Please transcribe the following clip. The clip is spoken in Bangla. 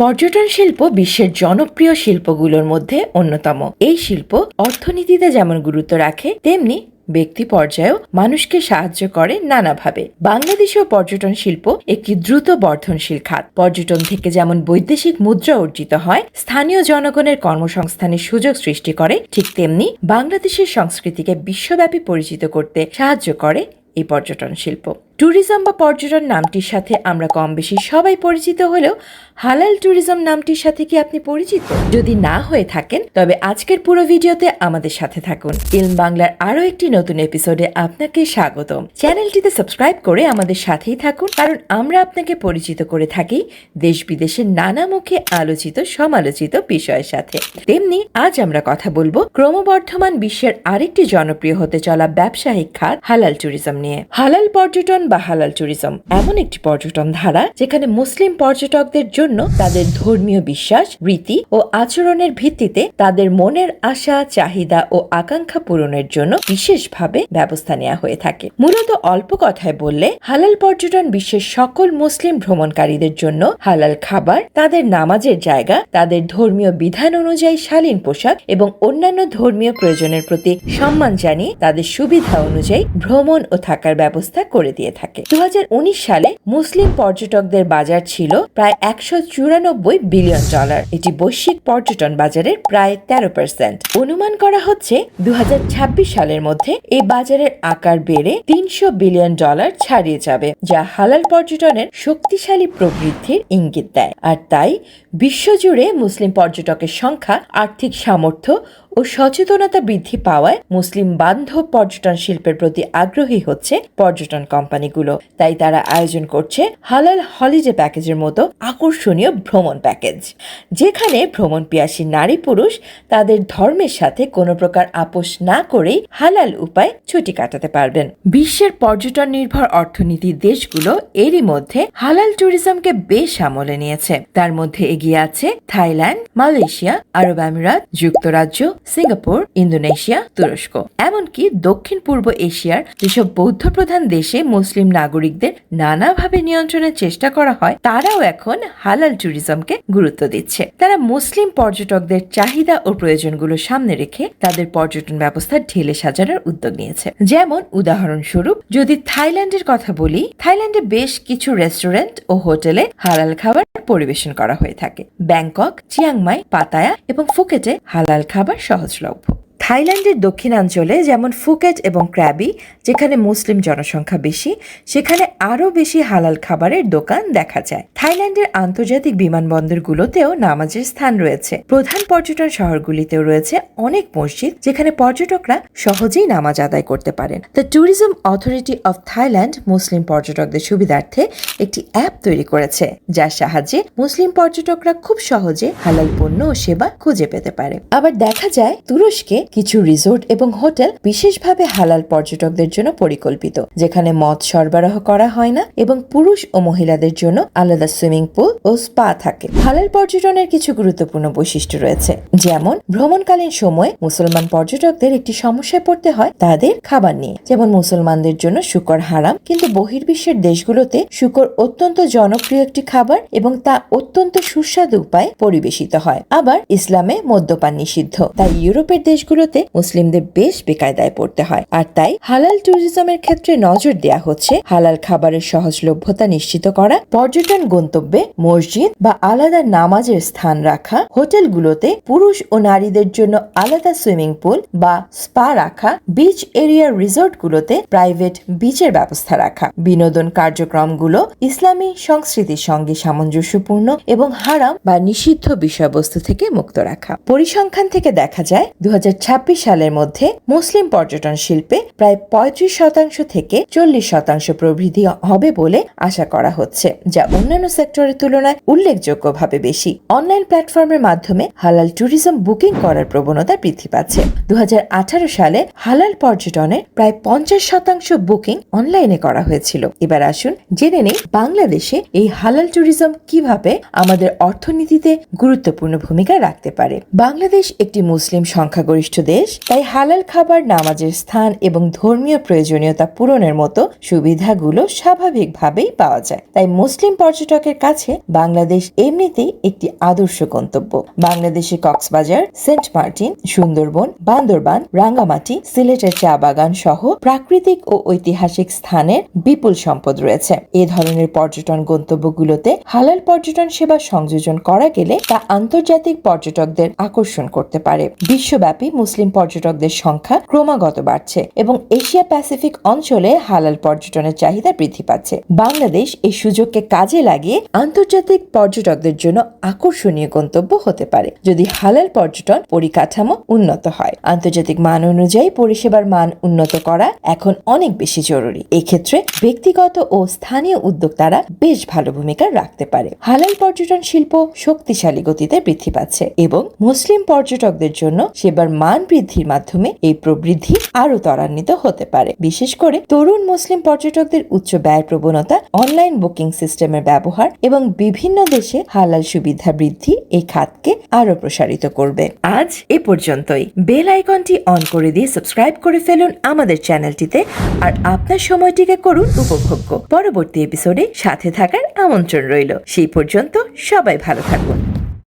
পর্যটন শিল্প বিশ্বের জনপ্রিয় শিল্পগুলোর মধ্যে অন্যতম। এই শিল্প অর্থনীতিতে যেমন গুরুত্ব রাখে, তেমনি ব্যক্তি পর্যায়েও মানুষকে সাহায্য করে নানাভাবে। বাংলাদেশেও পর্যটন শিল্প একটি দ্রুত বর্ধনশীল খাত। পর্যটন থেকে যেমন বৈদেশিক মুদ্রা অর্জিত হয়, স্থানীয় জনগণের কর্মসংস্থানের সুযোগ সৃষ্টি করে, ঠিক তেমনি বাংলাদেশের সংস্কৃতিকে বিশ্বব্যাপী পরিচিত করতে সাহায্য করে এই পর্যটন শিল্প। ট্যুরিজম বা পর্যটন নামটির সাথে আমরা কম বেশি সবাই পরিচিত হলেও হালাল ট্যুরিজম নামটির সাথে কি আপনি পরিচিত? যদি না হয়ে থাকেন তবে আজকের পুরো ভিডিওতে আমাদের সাথে থাকুন। ইলম বাংলার আরো একটি নতুন এপিসোডে আপনাকে স্বাগতম। চ্যানেলটিতে সাবস্ক্রাইব করে আমাদের সাথেই থাকুন, কারণ আমরা আপনাকে পরিচিত করে থাকি দেশ বিদেশের নানা মুখে আলোচিত সমালোচিত বিষয়ের সাথে। তেমনি আজ আমরা কথা বলবো ক্রমবর্ধমান বিশ্বের আরেকটি জনপ্রিয় হতে চলা ব্যবসায়িক খাত হালাল ট্যুরিজম নিয়ে। হালাল পর্যটন বা হালাল ট্যুরিজম এমন একটি পর্যটন ধারা যেখানে মুসলিম পর্যটকদের জন্য তাদের ধর্মীয় বিশ্বাস, রীতি ও আচরণের ভিত্তিতে তাদের মনের আশা, চাহিদা ও আকাঙ্ক্ষা পূরণের জন্য বিশেষভাবে ব্যবস্থা নেওয়া হয়ে থাকে। মূলত অল্প কথায় বললে হালাল পর্যটন বিশ্বের সকল মুসলিম ভ্রমণকারীদের জন্য হালাল খাবার, তাদের নামাজের জায়গা, তাদের ধর্মীয় বিধান অনুযায়ী শালীন পোশাক এবং অন্যান্য ধর্মীয় প্রয়োজনের প্রতি সম্মান জানিয়ে তাদের সুবিধা অনুযায়ী ভ্রমণ ও থাকার ব্যবস্থা করে দিয়ে থাকে। 2019 সালে মুসলিম পর্যটকদের বাজার ছিল প্রায় $194 বিলিয়ন। এটি বৈশ্বিক পর্যটন বাজারের প্রায় 13%। অনুমান করা হচ্ছে 2026 সালের মধ্যে এই বাজারের আকার বেড়ে $300 বিলিয়ন ছাড়িয়ে যাবে, যা হালাল পর্যটনের শক্তিশালী প্রবৃদ্ধির ইঙ্গিত দেয়। আর তাই বিশ্বজুড়ে মুসলিম পর্যটকের সংখ্যা, আর্থিক সামর্থ্য ও সচেতনতা বৃদ্ধি পাওয়ায় মুসলিম বান্ধব পর্যটন শিল্পের প্রতি আগ্রহী হচ্ছে পর্যটন কোম্পানিগুলো। তাই তারা আয়োজন করছে হালাল হলিডে প্যাকেজের মতো আকর্ষণীয় ভ্রমণ প্যাকেজ, যেখানে ভ্রমণ পিয়াসী নারী পুরুষ তাদের ধর্মের সাথে কোনো প্রকার আপোষ না করেই হালাল উপায় ছুটি কাটাতে পারবেন। বিশ্বের পর্যটন নির্ভর অর্থনীতির দেশগুলো এরই মধ্যে হালাল ট্যুরিজমকে বেশ আমলে নিয়েছে। তার মধ্যে এগিয়ে আছে থাইল্যান্ড, মালয়েশিয়া, আরব আমিরাত, যুক্তরাজ্য, সিঙ্গাপুর, ইন্দোনেশিয়া, তুরস্ক। এমনকি দক্ষিণ পূর্ব এশিয়ার যেসব বৌদ্ধ প্রধান দেশে মুসলিম নাগরিকদের নানাভাবে নিয়ন্ত্রণের চেষ্টা করা হয়, তারাও এখন হালাল ট্যুরিজমকে গুরুত্ব দিচ্ছে। তারা মুসলিম পর্যটকদের চাহিদা ও প্রয়োজনগুলো সামনে রেখে তাদের পর্যটন ব্যবস্থা ঢেলে সাজানোর উদ্যোগ নিয়েছে। যেমন উদাহরণস্বরূপ যদি থাইল্যান্ডের কথা বলি, থাইল্যান্ডে বেশ কিছু রেস্টুরেন্ট ও হোটেলে হালাল খাবার পরিবেশন করা হয়ে থাকে। ব্যাংকক, চিয়াংমাই, পাতায়া এবং ফুকেটে হালাল খাবার সহজলভ্য। থাইল্যান্ডের দক্ষিণাঞ্চলে যেমন ফুকেট এবং ক্র্যাবি, যেখানে মুসলিম জনসংখ্যা বেশি, সেখানে আরও বেশি হালাল খাবারের দোকান দেখা যায়। থাইল্যান্ডের আন্তর্জাতিক বিমানবন্দরগুলোতেও নামাজের স্থান রয়েছে। প্রধান পর্যটন শহরগুলিতেও রয়েছে অনেক মসজিদ, যেখানে পর্যটকরা সহজেই নামাজ আদায় করতে পারেন। The tourism authority of Thailand মুসলিম পর্যটকদের সুবিধার্থে একটি অ্যাপ তৈরি করেছে, যার সাহায্যে মুসলিম পর্যটকরা খুব সহজে হালাল পণ্য ও সেবা খুঁজে পেতে পারে। আবার দেখা যায় তুরস্কে কিছু রিসোর্ট এবং হোটেল বিশেষভাবে হালাল পর্যটকদের জন্য পরিকল্পিত, যেখানে মদ সরবরাহ করা হয় না এবং পুরুষ ও মহিলাদের জন্য আলাদা সুইমিং পুল ও স্পা থাকে। হালাল পর্যটনের কিছু গুরুত্বপূর্ণ বৈশিষ্ট্য রয়েছে, যেমন ভ্রমণকালীন সময় মুসলমান পর্যটকদের একটি সমস্যায় পড়তে হয় তাদের খাবার নিয়ে। যেমন মুসলমানদের জন্য শুকর হারাম, কিন্তু বহির্বিশ্বের দেশগুলোতে শুকর অত্যন্ত জনপ্রিয় একটি খাবার এবং তা অত্যন্ত সুস্বাদু উপায়ে পরিবেশিত হয়। আবার ইসলামে মদ্যপান নিষিদ্ধ, তাই ইউরোপের দেশগুলোতে মুসলিমদের বেশ বেকায়দায় পড়তে হয়। আর তাই হালাল ট্যুরিজমের ক্ষেত্রে নজর দেয়া হচ্ছে হালাল খাবারের সহজলভ্যতা নিশ্চিত করা, পর্যটন গন্তব্যে মসজিদ বা আলাদা নামাজের স্থান রাখা, হোটেলগুলোতে পুরুষ ও নারীদের জন্য আলাদা সুইমিং পুল বা স্পা রাখা, বিচ এরিয়ার রিসোর্টগুলোতে প্রাইভেট বিচের ব্যবস্থা রাখা, বিনোদন কার্যক্রমগুলো ইসলামী সংস্কৃতির সঙ্গে সামঞ্জস্যপূর্ণ এবং হারাম বা নিষিদ্ধ বিষয়বস্তু থেকে মুক্ত রাখা। পরিসংখ্যান থেকে দেখা যায় 2026 সালের মধ্যে মুসলিম পর্যটন শিল্পে প্রায় 35% থেকে 40% প্রবৃদ্ধি হবে বলে আশা করা হচ্ছে, যা অন্যান্য সেক্টরের তুলনায় উল্লেখযোগ্যভাবে বেশি। অনলাইন প্ল্যাটফর্মের মাধ্যমে হালাল ট্যুরিজম বুকিং করার প্রবণতা বৃদ্ধি পাচ্ছে। 2018 সালে হালাল পর্যটনের প্রায় 50% বুকিং অনলাইনে করা হয়েছিল। এবার আসুন জেনে নেই বাংলাদেশে এই হালাল ট্যুরিজম কিভাবে আমাদের অর্থনীতিতে গুরুত্বপূর্ণ ভূমিকা রাখতে পারে। বাংলাদেশ একটি মুসলিম সংখ্যাগরিষ্ঠ দেশ, তাই হালাল খাবার, নামাজের স্থান এবং ধর্মীয় প্রয়োজনীয়তা পূরণের মতো সুবিধাগুলো স্বাভাবিকভাবেই পাওয়া যায়। তাই মুসলিম পর্যটকের কাছে বাংলাদেশ এমনিতেই একটি আদর্শ গন্তব্য। বাংলাদেশের কক্সবাজার, সেন্ট মার্টিন, সুন্দরবন, বান্দরবান, রাঙ্গামাটি, সিলেটের চা বাগান সহ প্রাকৃতিক ও ঐতিহাসিক স্থানের বিপুল সম্পদ রয়েছে। এ ধরনের পর্যটন গন্তব্যগুলোতে হালাল পর্যটন সেবা সংযোজন করা গেলে তা আন্তর্জাতিক পর্যটকদের আকর্ষণ করতে পারে। বিশ্বব্যাপী মুসলিম পর্যটকদের সংখ্যা ক্রমাগত বাড়ছে এবং এশিয়া প্যাসিফিক অঞ্চলে হালাল পর্যটনের চাহিদা বৃদ্ধি পাচ্ছে। বাংলাদেশ এই সুযোগকে কাজে লাগিয়ে আন্তর্জাতিক পর্যটকদের জন্য আকর্ষণীয় গন্তব্য হতে পারে যদি হালাল পর্যটন পরিকাঠামো উন্নত হয়। আন্তর্জাতিক মান অনুযায়ী পরিষেবার মান উন্নত করা এখন অনেক বেশি জরুরি। এক্ষেত্রে ব্যক্তিগত ও স্থানীয় উদ্যোক্তারা বেশ ভালো ভূমিকা রাখতে পারে। হালাল পর্যটন শিল্প শক্তিশালী গতিতে বৃদ্ধি পাচ্ছে এবং মুসলিম পর্যটকদের জন্য সেবার মান বৃদ্ধির মাধ্যমে এই প্রবৃদ্ধি আরো ত্বরান্বিত হতে পারে। বিশেষ করে তরুণ মুসলিম পর্যটকদের উচ্চ ব্যয় প্রবণতা, অনলাইন বুকিং সিস্টেমের ব্যবহার এবং বিভিন্ন দেশে হালাল সুবিধা বৃদ্ধি এই খাতকে আরো প্রসারিত করবে। আজ এ পর্যন্তই। বেল আইকনটি অন করে দিয়ে সাবস্ক্রাইব করে ফেলুন আমাদের চ্যানেলটিতে আর আপনার সময়টিকে করুন উপভোগ্য। পরবর্তী এপিসোডে সাথে থাকার আমন্ত্রণ রইল। সেই পর্যন্ত সবাই ভালো থাকুন।